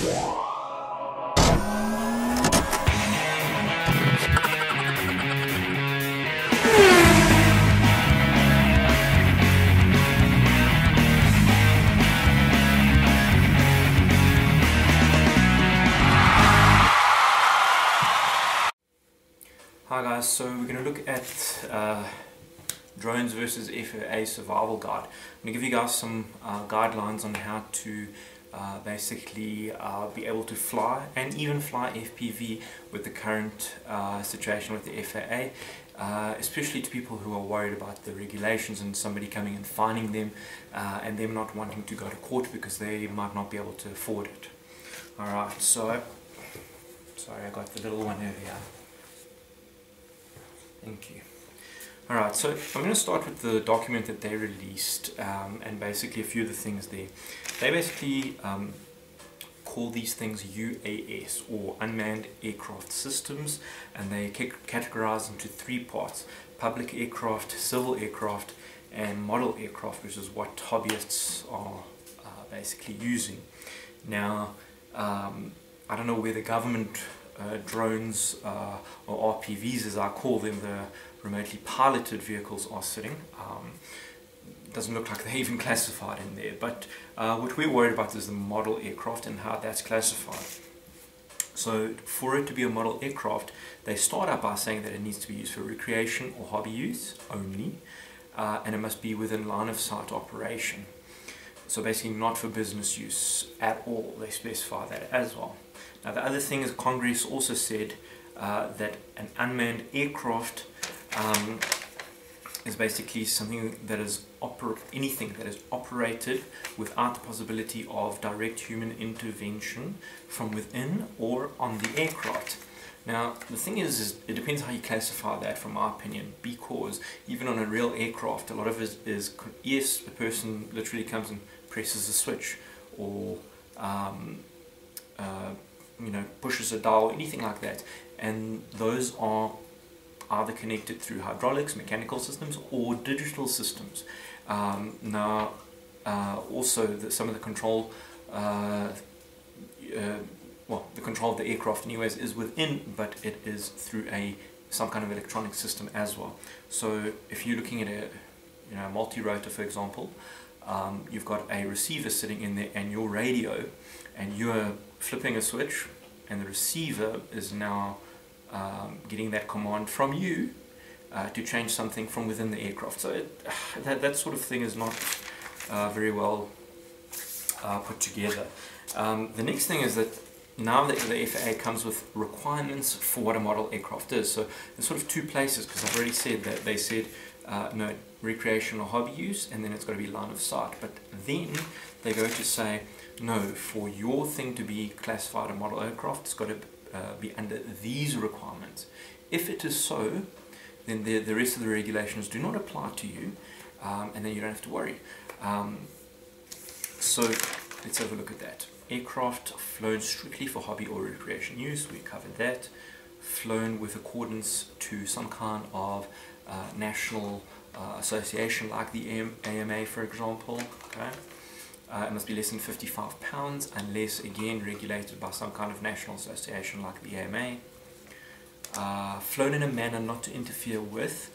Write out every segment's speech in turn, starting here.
Hi guys, so we're going to look at drones versus FAA survival guide. I'm going to give you guys some guidelines on how to basically be able to fly and even fly FPV with the current situation with the FAA, especially to people who are worried about the regulations and somebody coming and fining them and them not wanting to go to court because they might not be able to afford it. Alright, so sorry, I got the little one over here. Thank you. Alright, so I'm going to start with the document that they released and basically a few of the things there. They basically call these things UAS or Unmanned Aircraft Systems, and they categorize into three parts: public aircraft, civil aircraft and model aircraft, which is what hobbyists are basically using. Now, I don't know where the government drones or RPVs, as I call them, the remotely piloted vehicles, are sitting. Doesn't look like they're even classified in there, but what we're worried about is the model aircraft and how that's classified. So for it to be a model aircraft, they start out by saying that it needs to be used for recreation or hobby use only, and it must be within line of sight operation. So basically not for business use at all. They specify that as well. Now the other thing is, Congress also said that an unmanned aircraft is basically something that is anything that is operated without the possibility of direct human intervention from within or on the aircraft. Now the thing is it depends how you classify that, from my opinion, because even on a real aircraft, a lot of it is, yes, the person literally comes and presses a switch, or you know, pushes a dial, anything like that, and those are either connected through hydraulics, mechanical systems, or digital systems. Now also some of the control, well, the control of the aircraft anyways is within, but it is through some kind of electronic system as well. So if you're looking at a multirotor, for example, you've got a receiver sitting in there and your radio, and you're flipping a switch, and the receiver is now getting that command from you to change something from within the aircraft. So that sort of thing is not very well put together. The next thing is that now the FAA comes with requirements for what a model aircraft is. So there's sort of two places, because I've already said that they said no, recreational hobby use, and then it's got to be line of sight. But then they go to say, no, for your thing to be classified a model aircraft, it's got to be under these requirements. If it is so, then the rest of the regulations do not apply to you, and then you don't have to worry. So let's have a look at that. Aircraft flown strictly for hobby or recreation use, we covered that. Flown with accordance to some kind of national association like the AMA, for example. Okay. It must be less than 55 pounds, unless again regulated by some kind of national association like the AMA. Flown in a manner not to interfere with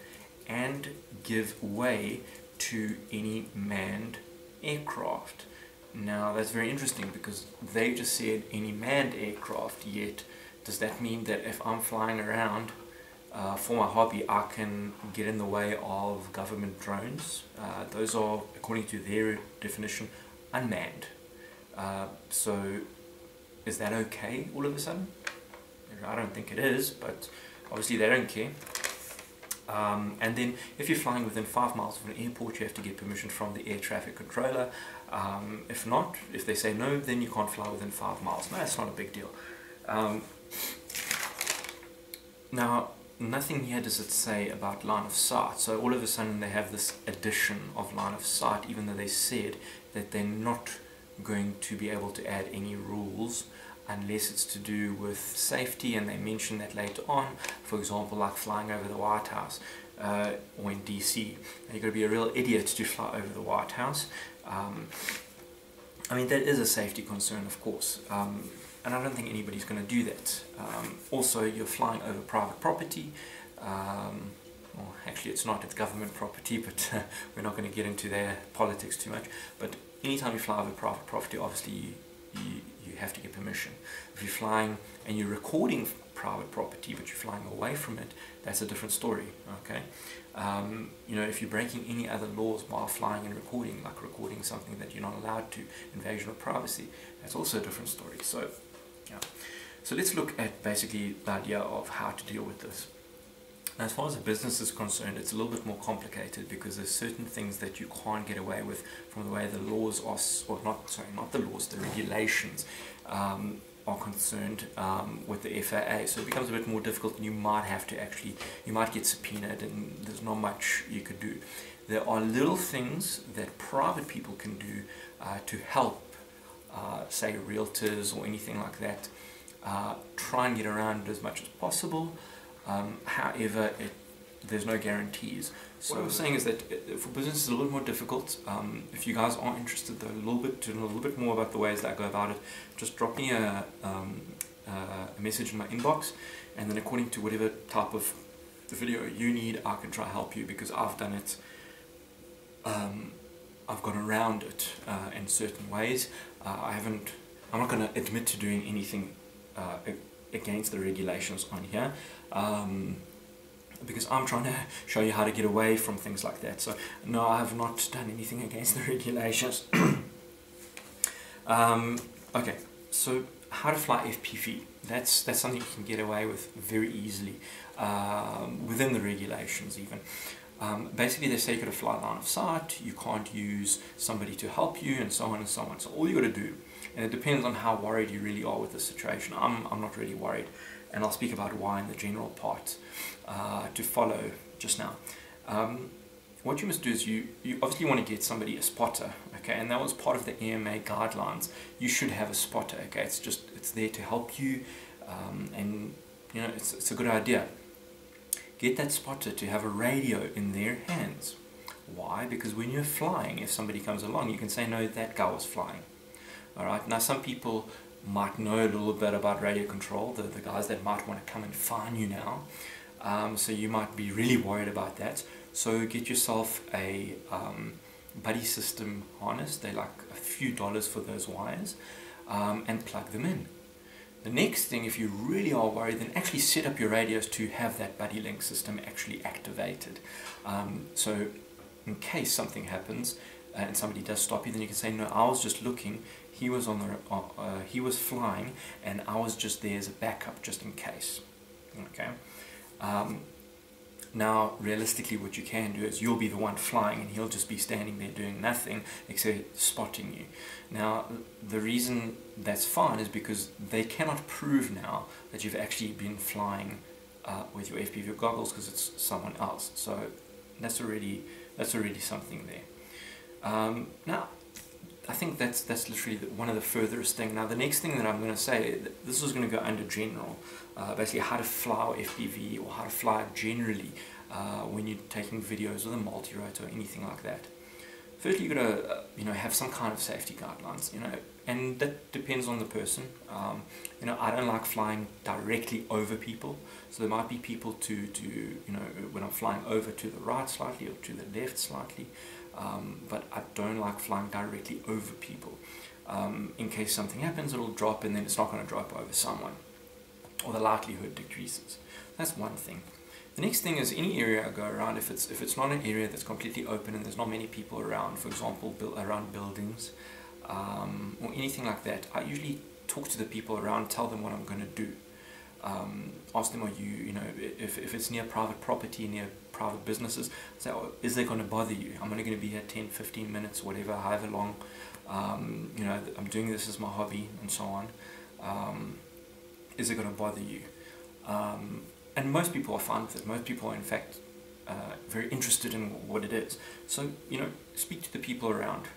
and give way to any manned aircraft. Now that's very interesting, because they just said any manned aircraft, yet does that mean that if I'm flying around for my hobby, I can get in the way of government drones? Those are, according to their definition, unmanned. So is that okay all of a sudden? I don't think it is, but obviously they don't care. And then if you're flying within 5 miles of an airport, you have to get permission from the air traffic controller. If not, if they say no, then you can't fly within 5 miles. No, that's not a big deal. Now, nothing here does it say about line of sight. So all of a sudden they have this addition of line of sight, even though they said that they're not going to be able to add any rules unless it's to do with safety, and they mention that later on, for example, like flying over the White House or in DC. You've got to be a real idiot to fly over the White House. I mean, that is a safety concern, of course, and I don't think anybody's going to do that. Also, you're flying over private property. Well, actually, it's not, it's government property, but we're not going to get into their politics too much. But anytime you fly over private property, obviously you have to get permission. If you're flying and you're recording private property, but you're flying away from it, that's a different story, okay? You know, if you're breaking any other laws while flying and recording, like recording something that you're not allowed to, invasion of privacy, that's also a different story. So, yeah. So let's look at basically the idea of how to deal with this. As far as a business is concerned, it's a little bit more complicated because there's certain things that you can't get away with from the way the laws are, or not the laws, the regulations are concerned with the FAA. So it becomes a bit more difficult, and you might have to you might get subpoenaed, and there's not much you could do. There are little things that private people can do to help, say realtors or anything like that, try and get around it as much as possible. However, there's no guarantees. So what I was saying is that for business it's a little more difficult. If you guys are interested though, to know a little bit more about the ways that I go about it, just drop me a message in my inbox, and then according to whatever type of video you need, I can try to help you, because I've done it. I've gone around it in certain ways. I'm not going to admit to doing anything against the regulations on here, because I'm trying to show you how to get away from things like that. So no, I have not done anything against the regulations. Okay, so how to fly FPV. That's something you can get away with very easily within the regulations even. Basically they say you got to fly line of sight, you can't use somebody to help you, and so on and so on. So all you got to do, and it depends on how worried you really are with the situation. I'm not really worried, and I'll speak about why in the general part to follow just now. What you must do is you obviously want to get somebody, a spotter, okay, and that was part of the EMA guidelines. You should have a spotter, okay, it's there to help you, and you know, it's a good idea. Get that spotter to have a radio in their hands. Why? Because when you're flying, if somebody comes along, you can say, no, that guy was flying. Alright, now some people might know a little bit about radio control, the guys that might want to come and fine you now. So you might be really worried about that. So get yourself a buddy system harness. They're like a few dollars for those wires, and plug them in. The next thing, if you really are worried, then actually set up your radios to have that buddy link system actually activated. So in case something happens and somebody does stop you, then you can say, no, I was just looking, he was he was flying, and I was just there as a backup just in case. Okay. Now, realistically, what you can do is you'll be the one flying, and he'll just be standing there doing nothing except spotting you. Now, the reason that's fine is because they cannot prove now that you've actually been flying with your FPV goggles, because it's someone else. So that's already something there. Now, I think that's literally one of the furthest thing. Now, the next thing that I'm going to say, this is going to go under general, basically how to fly FPV, or how to fly generally when you're taking videos with a multirotor or anything like that. Firstly, you got to have some kind of safety guidelines, and that depends on the person. I don't like flying directly over people, so there might be people to when I'm flying over to the right slightly or to the left slightly. But I don't like flying directly over people. In case something happens, it'll drop, and then it's not going to drop over someone, or the likelihood decreases. That's one thing. The next thing is, any area I go around, if it's not an area that's completely open and there's not many people around, for example, around buildings or anything like that, I usually talk to the people around, tell them what I'm going to do. Ask them, if it's near private property, near private businesses, say, is they going to bother you? I'm only going to be here 10, 15 minutes, whatever, however long. I'm doing this as my hobby, and so on. Is it going to bother you? And most people are fine with it. Most people are, in fact, very interested in what it is. So, speak to the people around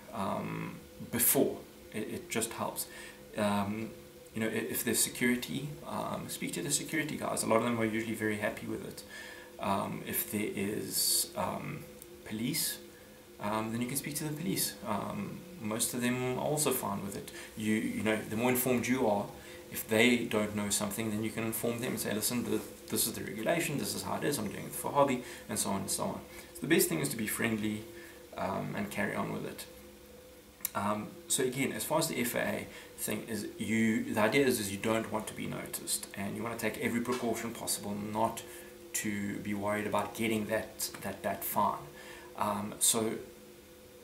before. It just helps. If there's security, speak to the security guys. A lot of them are usually very happy with it. If there is police, then you can speak to the police. most of them are also fine with it. You know, the more informed you are, if they don't know something, then you can inform them and say, listen, this is the regulation, this is how it is, I'm doing it for hobby, and so on and so on. So the best thing is to be friendly and carry on with it. So again, as far as the FAA thing is, the idea is you don't want to be noticed, and you want to take every precaution possible not to be worried about getting that fine. So,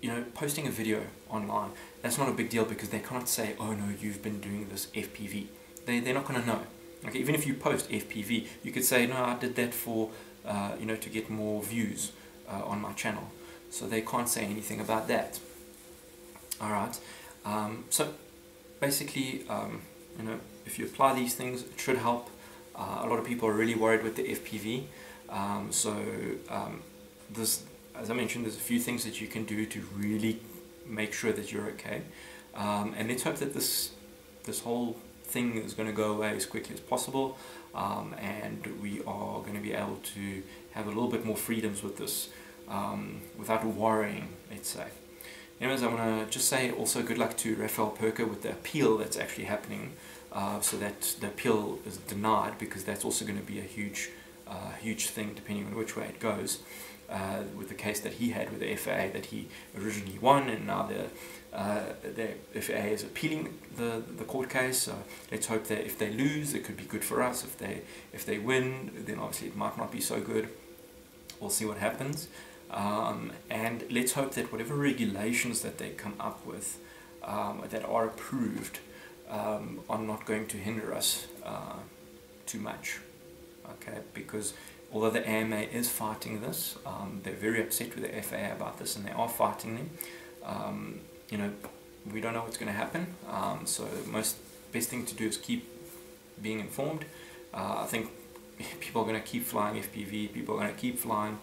you know, posting a video online, that's not a big deal, because they can't say, oh no, you've been doing this FPV. They're not going to know. Okay, even if you post FPV, you could say, no, I did that for, you know, to get more views on my channel. So they can't say anything about that. Alright, so basically, you know, if you apply these things, it should help. A lot of people are really worried with the FPV. This, as I mentioned, there's a few things that you can do to really make sure that you're okay. And let's hope that this whole thing is going to go away as quickly as possible, and we are going to be able to have a little bit more freedoms with this, without worrying, let's say. Anyways, I want to just say also good luck to Raphael Perker with the appeal that's actually happening, so that the appeal is denied, because that's also going to be a huge thing depending on which way it goes, with the case that he had with the FAA that he originally won, and now the FAA is appealing the court case. So let's hope that if they lose, it could be good for us. If they win, then obviously it might not be so good. We'll see what happens. And let's hope that whatever regulations that they come up with that are approved are not going to hinder us too much. Okay, because although the AMA is fighting this, they're very upset with the FAA about this, and they are fighting them. You know, we don't know what's going to happen, so the best thing to do is keep being informed. I think people are going to keep flying FPV, people are going to keep flying.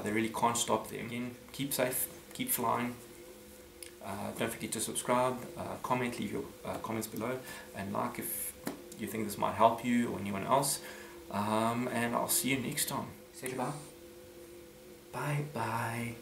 They really can't stop them. Again, keep safe, keep flying. Don't forget to subscribe, comment, leave your comments below, and like if you think this might help you or anyone else. And I'll see you next time. Say goodbye. Bye bye.